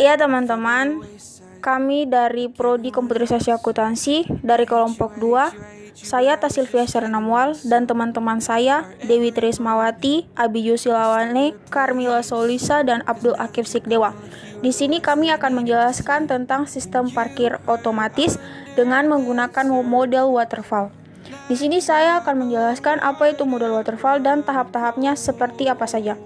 Ya teman-teman, kami dari Prodi Komputerisasi Akuntansi dari kelompok 2, saya Tasilvia Sernamwal dan teman-teman saya Dewi Trismawati, Abi Yusilawane, Karmila Solisa, dan Abdul Akif Sikdewa. Di sini kami akan menjelaskan tentang sistem parkir otomatis dengan menggunakan model waterfall. Di sini saya akan menjelaskan apa itu model waterfall dan tahap-tahapnya seperti apa saja.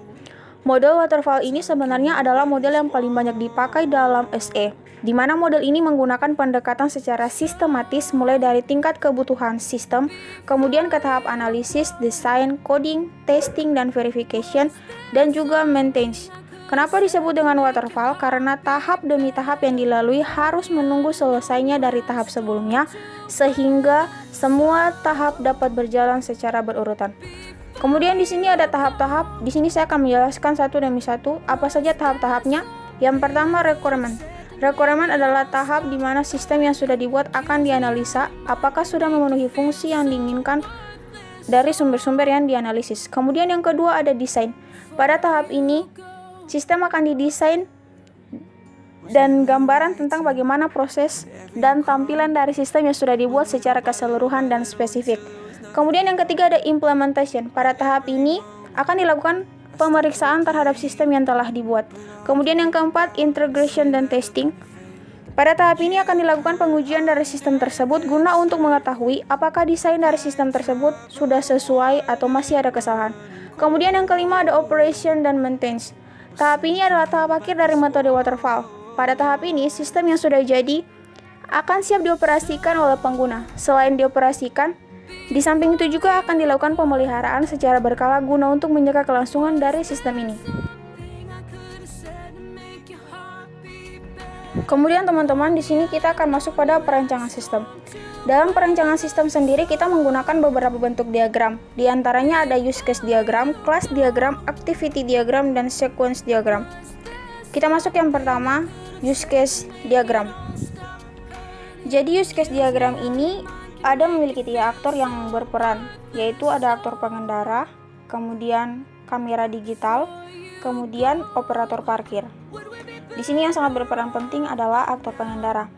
Model waterfall ini sebenarnya adalah model yang paling banyak dipakai dalam SE, di mana model ini menggunakan pendekatan secara sistematis mulai dari tingkat kebutuhan sistem, kemudian ke tahap analisis, desain, coding, testing, dan verification, dan juga maintenance. Kenapa disebut dengan waterfall? Karena tahap demi tahap yang dilalui harus menunggu selesainya dari tahap sebelumnya, sehingga semua tahap dapat berjalan secara berurutan. Kemudian di sini ada tahap-tahap. Di sini saya akan menjelaskan satu demi satu apa saja tahap-tahapnya. Yang pertama, requirement. Requirement adalah tahap di mana sistem yang sudah dibuat akan dianalisa apakah sudah memenuhi fungsi yang diinginkan dari sumber-sumber yang dianalisis. Kemudian yang kedua ada desain. Pada tahap ini, sistem akan didesain dan gambaran tentang bagaimana proses dan tampilan dari sistem yang sudah dibuat secara keseluruhan dan spesifik. Kemudian yang ketiga ada implementation. Pada tahap ini akan dilakukan pemeriksaan terhadap sistem yang telah dibuat. Kemudian yang keempat, integration dan testing. Pada tahap ini akan dilakukan pengujian dari sistem tersebut guna untuk mengetahui apakah desain dari sistem tersebut sudah sesuai atau masih ada kesalahan. Kemudian yang kelima ada operation dan maintenance. Tahap ini adalah tahap akhir dari metode waterfall. Pada tahap ini, sistem yang sudah jadi akan siap dioperasikan oleh pengguna. Selain dioperasikan, di samping itu juga akan dilakukan pemeliharaan secara berkala guna untuk menjaga kelangsungan dari sistem ini. Kemudian teman-teman, di sini kita akan masuk pada perancangan sistem. Dalam perancangan sistem sendiri kita menggunakan beberapa bentuk diagram. Di antaranya ada use case diagram, class diagram, activity diagram, dan sequence diagram. Kita masuk yang pertama, use case diagram. Jadi use case diagram ini ada memiliki 3 aktor yang berperan, yaitu ada aktor pengendara, kemudian kamera digital, kemudian operator parkir. Di sini yang sangat berperan penting adalah aktor pengendara.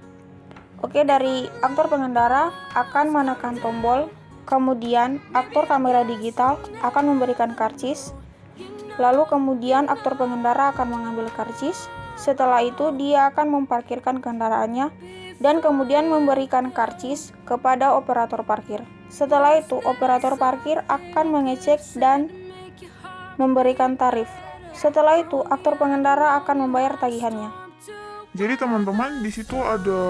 Oke, dari aktor pengendara akan menekan tombol, kemudian aktor kamera digital akan memberikan karcis, lalu kemudian aktor pengendara akan mengambil karcis. Setelah itu dia akan memparkirkan kendaraannya dan kemudian memberikan karcis kepada operator parkir. Setelah itu, operator parkir akan mengecek dan memberikan tarif. Setelah itu, aktor pengendara akan membayar tagihannya. Jadi teman-teman, di situ ada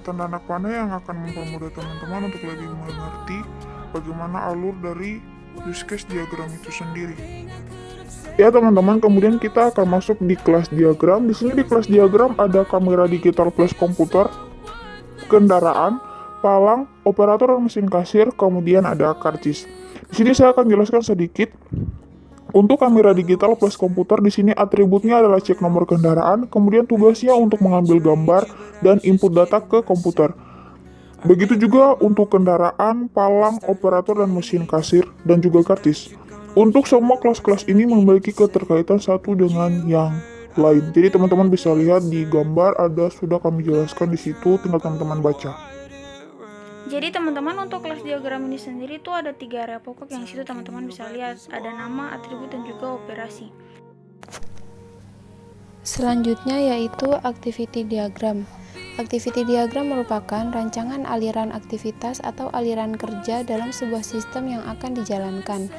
tanda anak panah yang akan mempermudah teman-teman untuk lebih mengerti bagaimana alur dari use case diagram itu sendiri. Ya teman-teman, kemudian kita akan masuk di kelas diagram. Di sini di kelas diagram ada kamera digital plus komputer, kendaraan, palang, operator mesin kasir, kemudian ada karcis. Di sini saya akan jelaskan sedikit. Untuk kamera digital plus komputer, di sini atributnya adalah cek nomor kendaraan, kemudian tugasnya untuk mengambil gambar dan input data ke komputer. Begitu juga untuk kendaraan, palang, operator dan mesin kasir, dan juga karcis. Untuk semua kelas-kelas ini memiliki keterkaitan satu dengan yang lain. Jadi teman-teman bisa lihat di gambar sudah kami jelaskan di situ, tinggal teman-teman baca. Jadi teman-teman, untuk kelas diagram ini sendiri itu ada 3 area pokok yang situ teman-teman bisa lihat, ada nama, atribut, dan juga operasi. Selanjutnya yaitu activity diagram. Activity diagram merupakan rancangan aliran aktivitas atau aliran kerja dalam sebuah sistem yang akan dijalankan.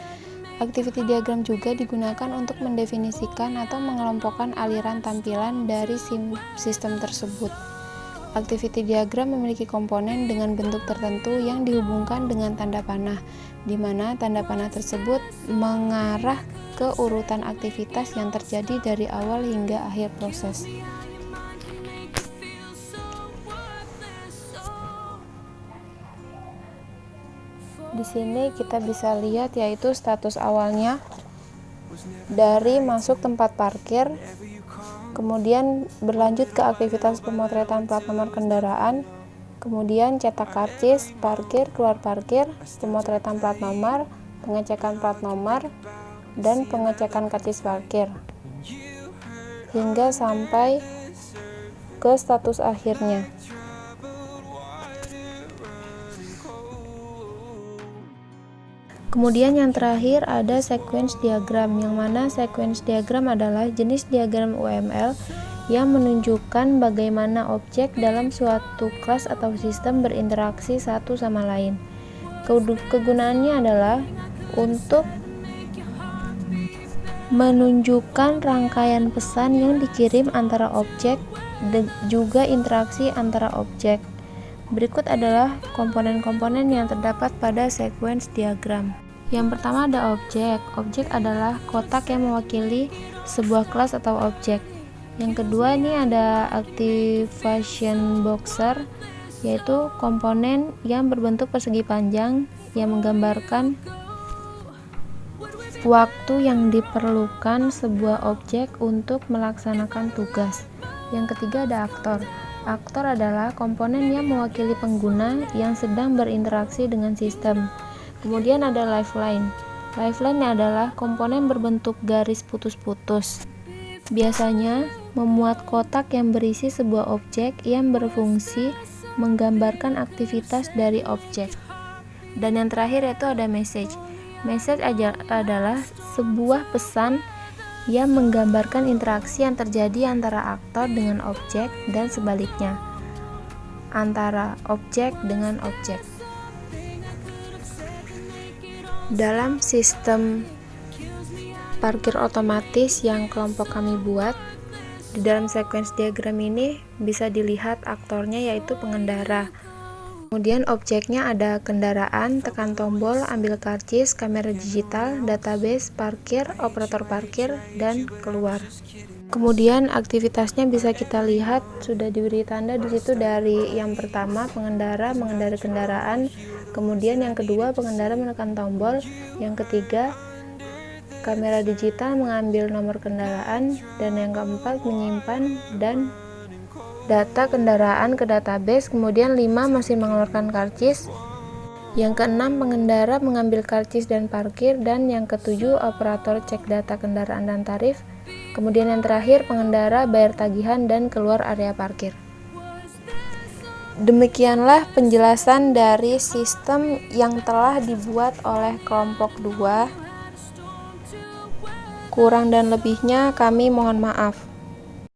Activity diagram juga digunakan untuk mendefinisikan atau mengelompokkan aliran tampilan dari sistem tersebut. Activity diagram memiliki komponen dengan bentuk tertentu yang dihubungkan dengan tanda panah, di mana tanda panah tersebut mengarah ke urutan aktivitas yang terjadi dari awal hingga akhir proses. Di sini kita bisa lihat yaitu status awalnya dari masuk tempat parkir, kemudian berlanjut ke aktivitas pemotretan plat nomor kendaraan, kemudian cetak karcis, parkir, keluar parkir, pemotretan plat nomor, pengecekan plat nomor, dan pengecekan karcis parkir. Hingga sampai ke status akhirnya. Kemudian yang terakhir ada sequence diagram, yang mana sequence diagram adalah jenis diagram UML yang menunjukkan bagaimana objek dalam suatu kelas atau sistem berinteraksi satu sama lain. Kegunaannya adalah untuk menunjukkan rangkaian pesan yang dikirim antara objek dan juga interaksi antara objek. Berikut adalah komponen-komponen yang terdapat pada sequence diagram. Yang pertama ada objek. Objek adalah kotak yang mewakili sebuah kelas atau objek. Yang kedua ini ada activation boxer, yaitu komponen yang berbentuk persegi panjang yang menggambarkan waktu yang diperlukan sebuah objek untuk melaksanakan tugas. Yang ketiga ada aktor. Aktor adalah komponen yang mewakili pengguna yang sedang berinteraksi dengan sistem. Kemudian ada lifeline. Lifeline adalah komponen berbentuk garis putus-putus. Biasanya memuat kotak yang berisi sebuah objek yang berfungsi menggambarkan aktivitas dari objek. Dan yang terakhir yaitu ada message. Message adalah sebuah pesan yang menggambarkan interaksi yang terjadi antara aktor dengan objek dan sebaliknya, antara objek dengan objek. Dalam sistem parkir otomatis yang kelompok kami buat, di dalam sequence diagram ini bisa dilihat aktornya yaitu pengendara. Kemudian objeknya ada kendaraan, tekan tombol, ambil karcis, kamera digital, database, parkir, operator parkir, dan keluar. Kemudian aktivitasnya bisa kita lihat sudah diberi tanda di situ dari yang pertama pengendara mengendarai kendaraan, kemudian yang kedua pengendara menekan tombol, yang ketiga kamera digital mengambil nomor kendaraan, dan yang keempat menyimpan dan data kendaraan ke database, kemudian 5 masih mengeluarkan karcis, yang keenam pengendara mengambil karcis dan parkir, dan yang ketujuh operator cek data kendaraan dan tarif, kemudian yang terakhir pengendara bayar tagihan dan keluar area parkir. Demikianlah penjelasan dari sistem yang telah dibuat oleh kelompok 2. Kurang dan lebihnya kami mohon maaf.